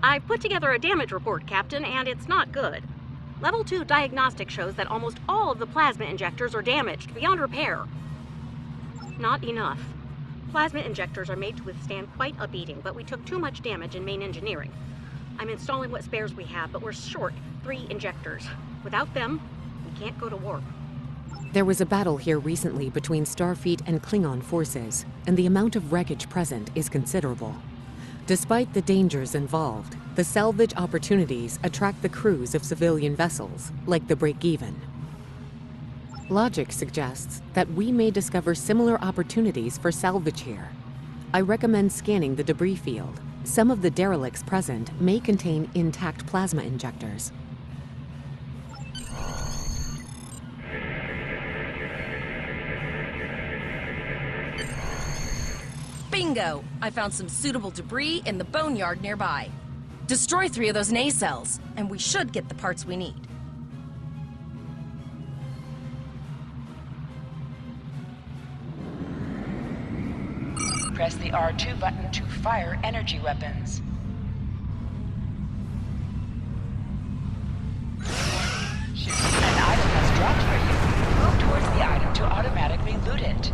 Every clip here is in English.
I've put together a damage report, Captain, and it's not good. Level 2 diagnostic shows that almost all of the plasma injectors are damaged beyond repair. Not enough. Plasma injectors are made to withstand quite a beating, but we took too much damage in main engineering. I'm installing what spares we have, but we're short 3 injectors. Without them, we can't go to warp. There was a battle here recently between Starfleet and Klingon forces, and the amount of wreckage present is considerable. Despite the dangers involved, the salvage opportunities attract the crews of civilian vessels, like the Break-Even. Logic suggests that we may discover similar opportunities for salvage here. I recommend scanning the debris field. Some of the derelicts present may contain intact plasma injectors. Bingo! I found some suitable debris in the boneyard nearby. Destroy 3 of those nacelles, and we should get the parts we need. Press the R2 button to fire energy weapons. An item has dropped for you. Move towards the item to automatically loot it.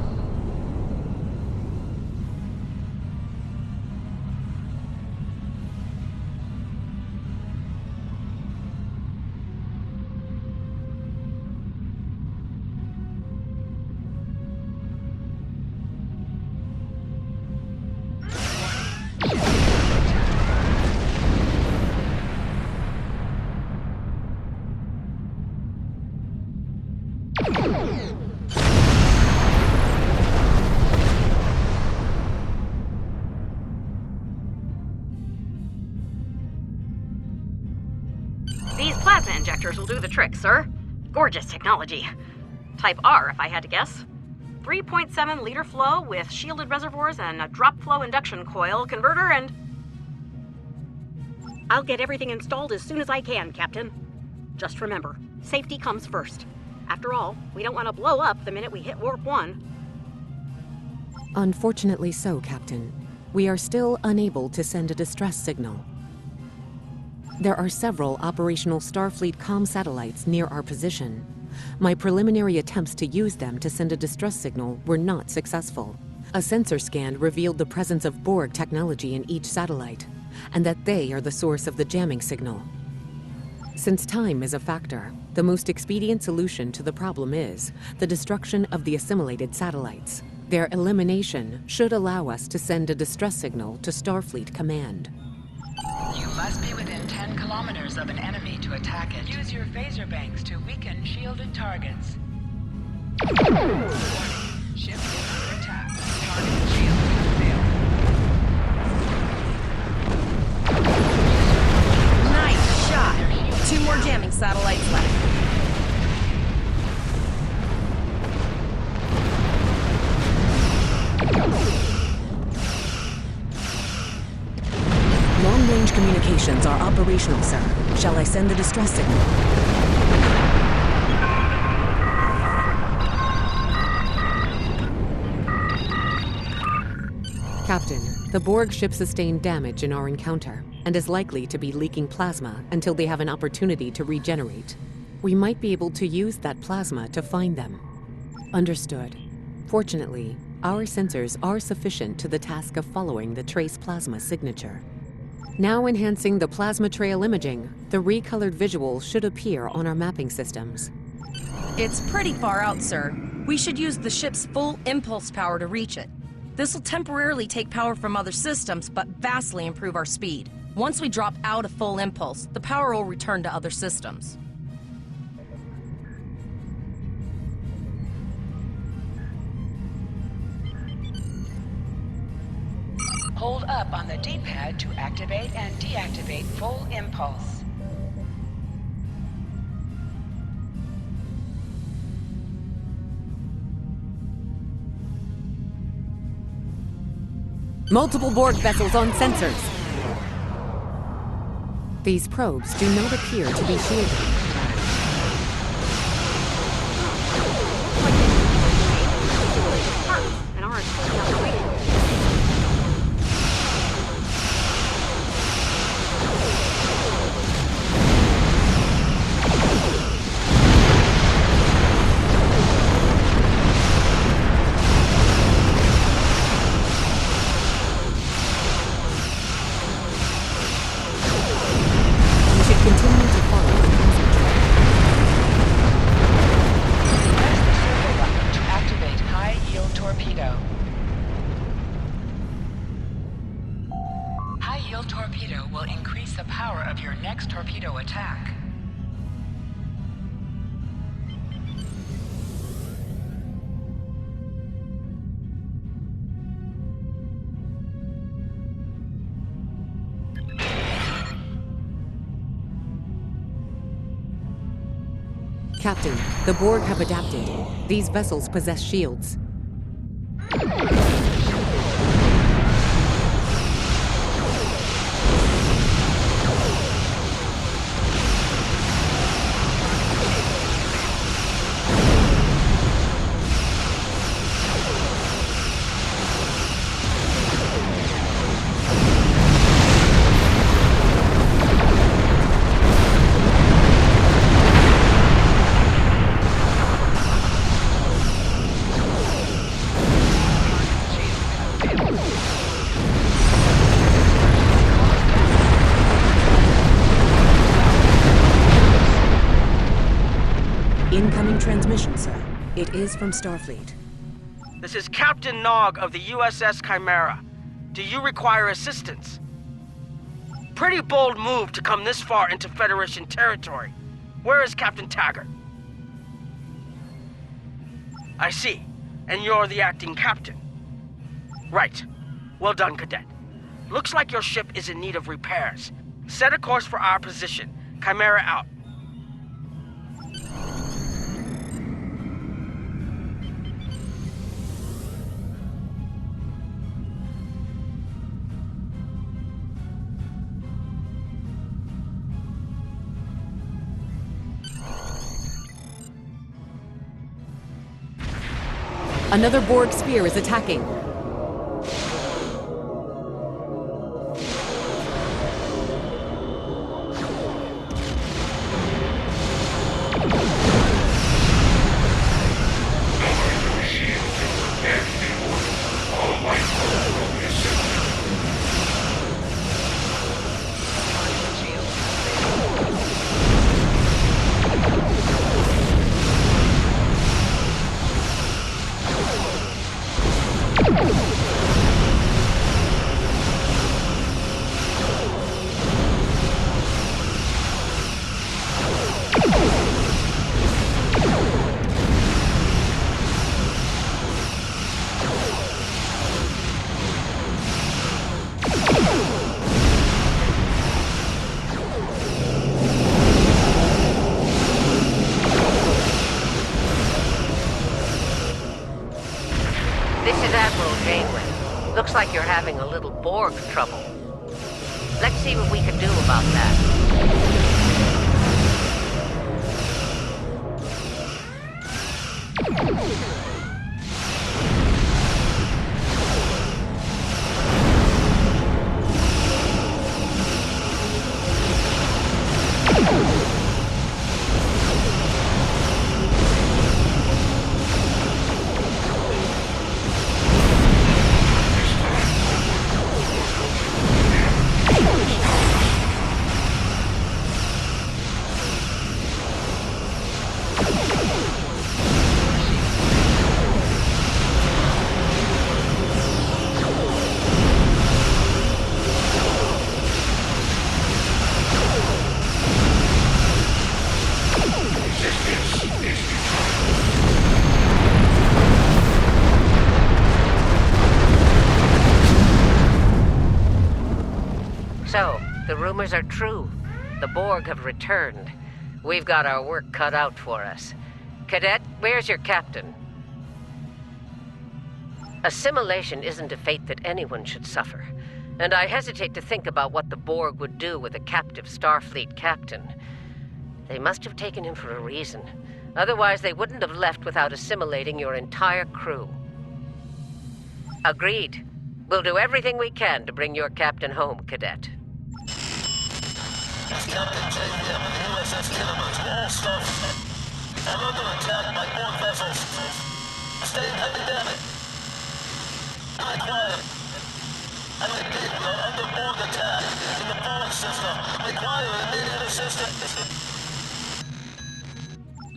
These plasma injectors will do the trick, sir. Gorgeous technology. Type R, if I had to guess. 3.7 liter flow with shielded reservoirs and a drop flow induction coil converter and... I'll get everything installed as soon as I can, Captain. Just remember, safety comes first. After all, we don't want to blow up the minute we hit Warp 1. Unfortunately so, Captain. We are still unable to send a distress signal. There are several operational Starfleet comm satellites near our position. My preliminary attempts to use them to send a distress signal were not successful. A sensor scan revealed the presence of Borg technology in each satellite, and that they are the source of the jamming signal. Since time is a factor, the most expedient solution to the problem is the destruction of the assimilated satellites. Their elimination should allow us to send a distress signal to Starfleet Command. You must be within 10 kilometers of an enemy to attack it. Use your phaser banks to weaken shielded targets. Ship is under attack. Target shield has failed. Nice shot! 2 more jamming satellites left. Long-range communications are operational, sir. Shall I send the distress signal? Captain, the Borg ship sustained damage in our encounter and is likely to be leaking plasma until they have an opportunity to regenerate. We might be able to use that plasma to find them. Understood. Fortunately, our sensors are sufficient to the task of following the trace plasma signature. Now enhancing the plasma trail imaging, the recolored visuals should appear on our mapping systems. It's pretty far out, sir. We should use the ship's full impulse power to reach it. This will temporarily take power from other systems, but vastly improve our speed. Once we drop out of full impulse, the power will return to other systems. Hold up on the D-pad to activate and deactivate full impulse. Multiple Borg vessels on sensors. These probes do not appear to be shielded. And are fully operational. torpedo will increase the power of your next torpedo attack. Captain, the Borg have adapted. These vessels possess shields. Incoming transmission, sir. It is from Starfleet. This is Captain Nog of the USS Chimera. Do you require assistance? Pretty bold move to come this far into Federation territory. Where is Captain Taggart? I see. And you're the acting captain. Right. Well done, Cadet. Looks like your ship is in need of repairs. Set a course for our position. Chimera out. Another Borg sphere is attacking. Looks like you're having a little Borg trouble. Let's see what we can do about that. So, the rumors are true. The Borg have returned. We've got our work cut out for us. Cadet, where's your captain? Assimilation isn't a fate that anyone should suffer, and I hesitate to think about what the Borg would do with a captive Starfleet captain. They must have taken him for a reason. Otherwise, they wouldn't have left without assimilating your entire crew. Agreed. We'll do everything we can to bring your captain home, Cadet. Captain JM and the USS Kilometer to all Starfleet. I'm under attack by Borg vessels. Stay heavy damage. Quiet. I repeat, we are under Borg attack in the Borg system. Require immediate assistance.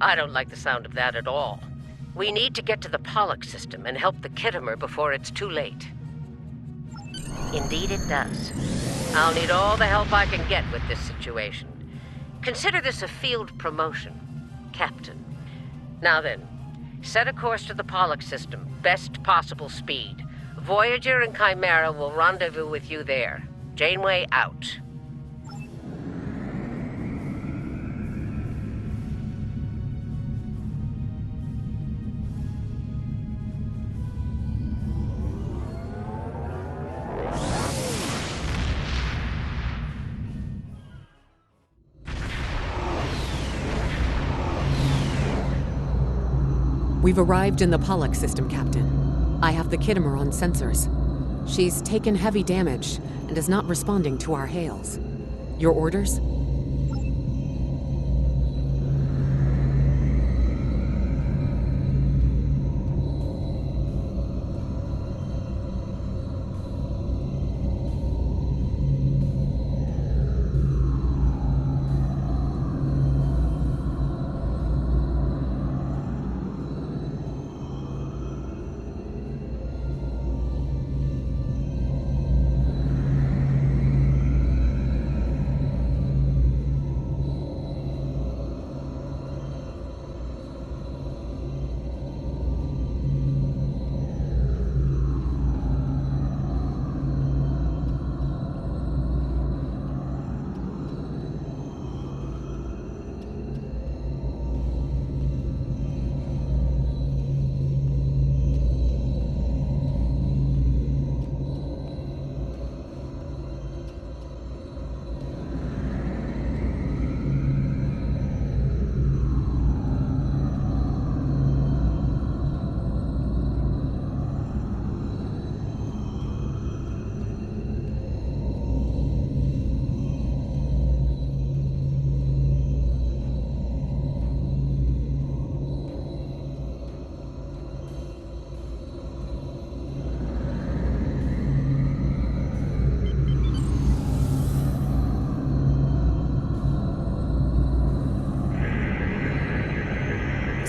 I don't like the sound of that at all. We need to get to the Pollock system and help the Kittimer before it's too late. Indeed it does. I'll need all the help I can get with this situation. Consider this a field promotion, Captain. Now then, set a course to the Pollock system, best possible speed. Voyager and Chimera will rendezvous with you there. Janeway out. We've arrived in the Pollock system, Captain. I have the Kittimer on sensors. She's taken heavy damage and is not responding to our hails. Your orders?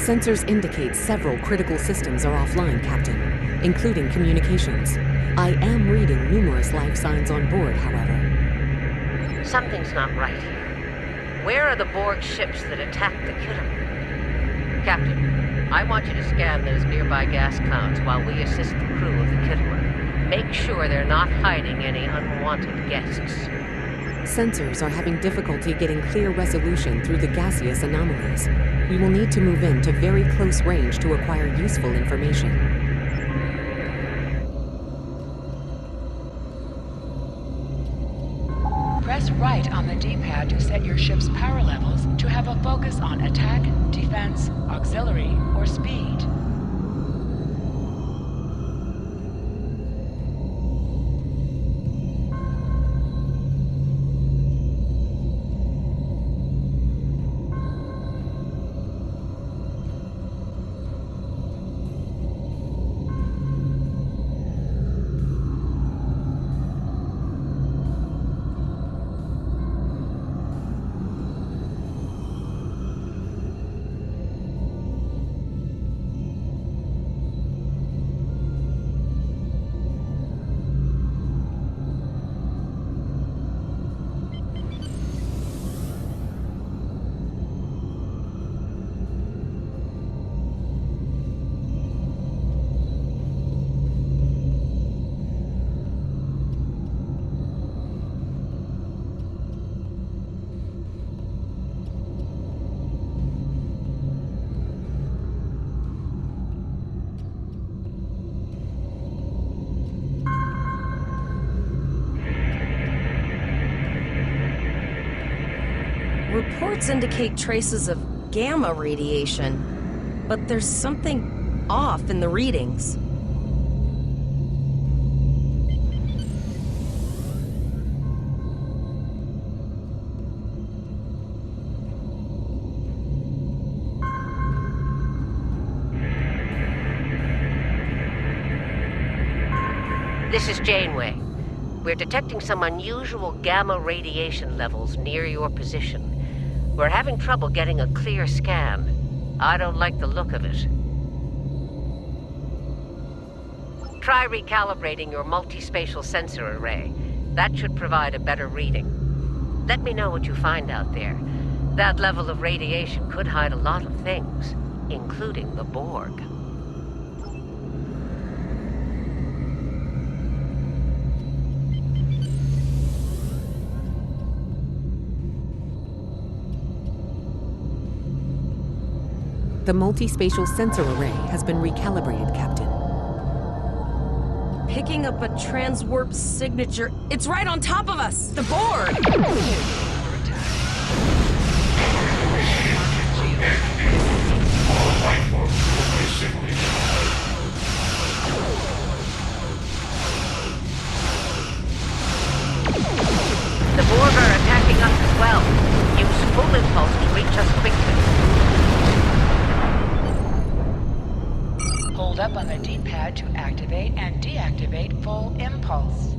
Sensors indicate several critical systems are offline, Captain, including communications. I am reading numerous life signs on board, however. Something's not right here. Where are the Borg ships that attacked the Kittimer? Captain, I want you to scan those nearby gas clouds while we assist the crew of the Kittimer. Make sure they're not hiding any unwanted guests. Sensors are having difficulty getting clear resolution through the gaseous anomalies. We will need to move in to very close range to acquire useful information. Press right on the D-pad to set your ship's power levels to have a focus on attack, defense, auxiliary, or speed. Reports indicate traces of gamma radiation, but there's something off in the readings. This is Janeway. We're detecting some unusual gamma radiation levels near your position. We're having trouble getting a clear scan. I don't like the look of it. Try recalibrating your multispatial sensor array. That should provide a better reading. Let me know what you find out there. That level of radiation could hide a lot of things, including the Borg. The multispatial sensor array has been recalibrated, Captain. Picking up a transwarp signature. It's right on top of us! The Borg! The Borg are attacking us as well. Use full impulse to reach us quickly. Hold up on the D-pad to activate and deactivate full impulse.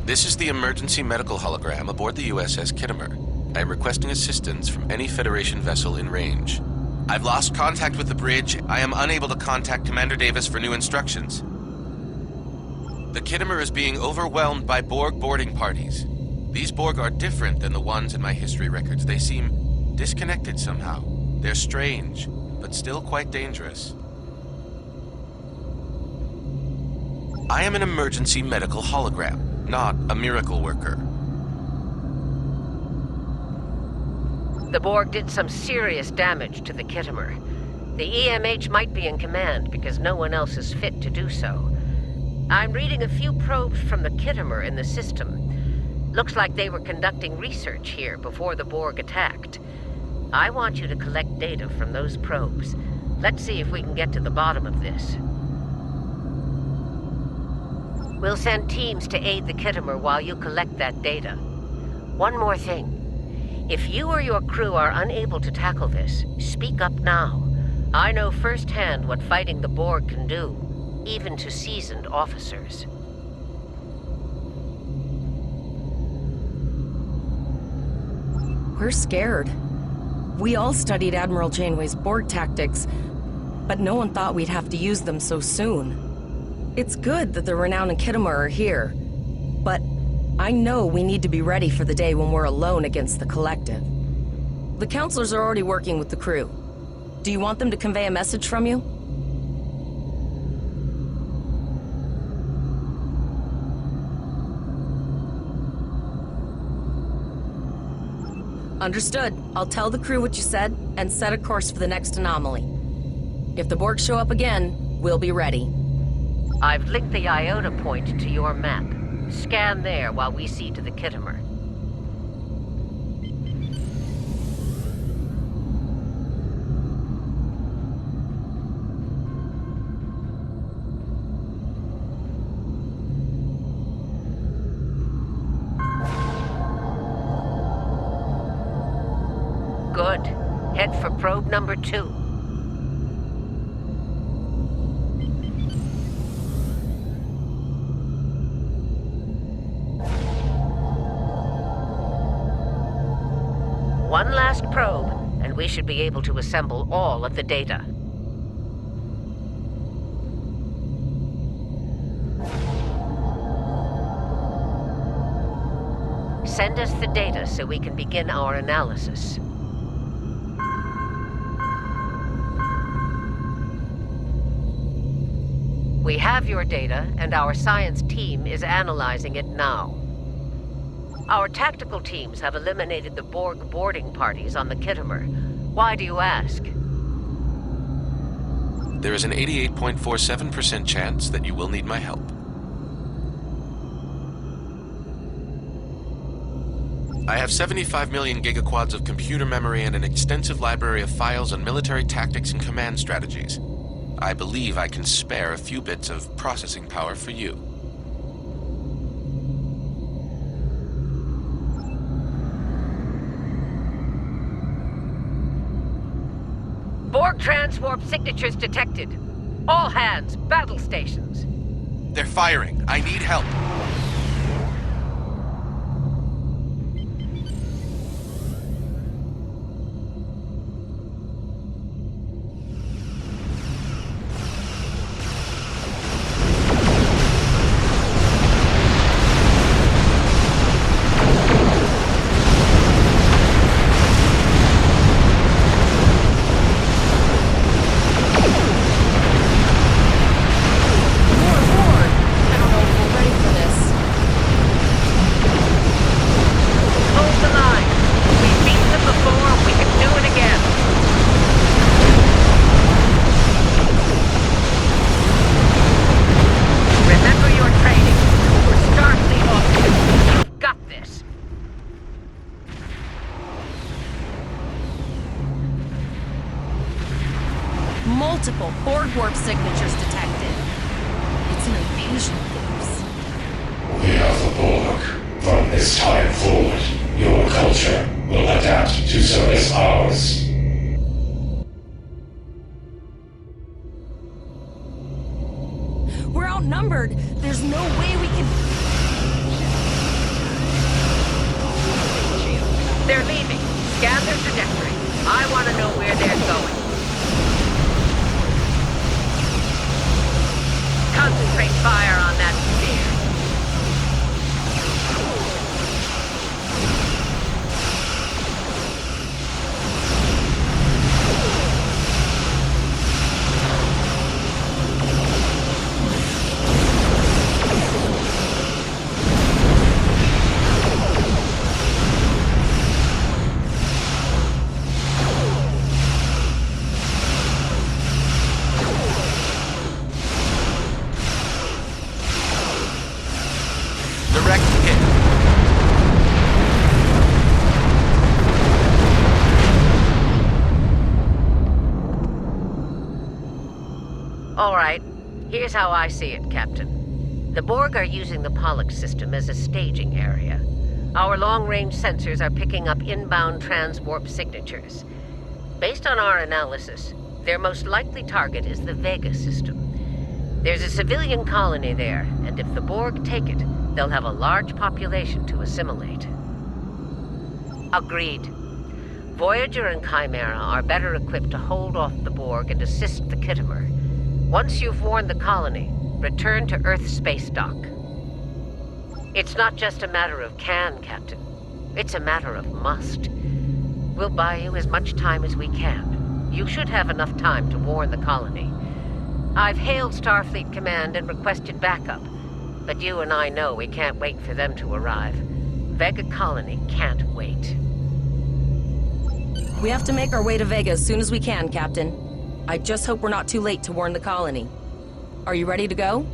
This is the emergency medical hologram aboard the USS Kittimer. I am requesting assistance from any Federation vessel in range. I've lost contact with the bridge. I am unable to contact Commander Davis for new instructions. The Kittimer is being overwhelmed by Borg boarding parties. These Borg are different than the ones in my history records. They seem disconnected somehow. They're strange, but still quite dangerous. I am an emergency medical hologram, not a miracle worker. The Borg did some serious damage to the Kittimer. The EMH might be in command because no one else is fit to do so. I'm reading a few probes from the Kittimer in the system. Looks like they were conducting research here before the Borg attacked. I want you to collect data from those probes. Let's see if we can get to the bottom of this. We'll send teams to aid the Kittimer while you collect that data. One more thing. If you or your crew are unable to tackle this, speak up now. I know firsthand what fighting the Borg can do, even to seasoned officers. We're scared. We all studied Admiral Janeway's Borg tactics, but no one thought we'd have to use them so soon. It's good that the Renown and Kittimer are here, but I know we need to be ready for the day when we're alone against the Collective. The counselors are already working with the crew. Do you want them to convey a message from you? Understood. I'll tell the crew what you said and set a course for the next anomaly. If the Borg show up again, we'll be ready. I've linked the Iota point to your map. Scan there while we see to the Kittimer. Good. Head for probe number 2. One last probe, and we should be able to assemble all of the data. Send us the data so we can begin our analysis. We have your data, and our science team is analyzing it now. Our tactical teams have eliminated the Borg boarding parties on the Kittimer. Why do you ask? There is an 88.47% chance that you will need my help. I have 75 million gigaquads of computer memory and an extensive library of files on military tactics and command strategies. I believe I can spare a few bits of processing power for you. Borg transwarp signatures detected. All hands, battle stations. They're firing. I need help. Multiple Borg warp signatures detected. It's an invasion force. We are the Borg. From this time forward, your culture will adapt to service ours. We're outnumbered. There's no way we can... They're leaving. Scan their trajectory. I want to know where they're going. Concentrate fire on that sphere. Direct hit. All right. Here's how I see it, Captain. The Borg are using the Pollux system as a staging area. Our long-range sensors are picking up inbound transwarp signatures. Based on our analysis, their most likely target is the Vega system. There's a civilian colony there, and if the Borg take it, they'll have a large population to assimilate. Agreed. Voyager and Chimera are better equipped to hold off the Borg and assist the Khitomer. Once you've warned the colony, return to Earth space dock. It's not just a matter of can, Captain. It's a matter of must. We'll buy you as much time as we can. You should have enough time to warn the colony. I've hailed Starfleet Command and requested backup, but you and I know we can't wait for them to arrive. Vega Colony can't wait. We have to make our way to Vega as soon as we can, Captain. I just hope we're not too late to warn the colony. Are you ready to go?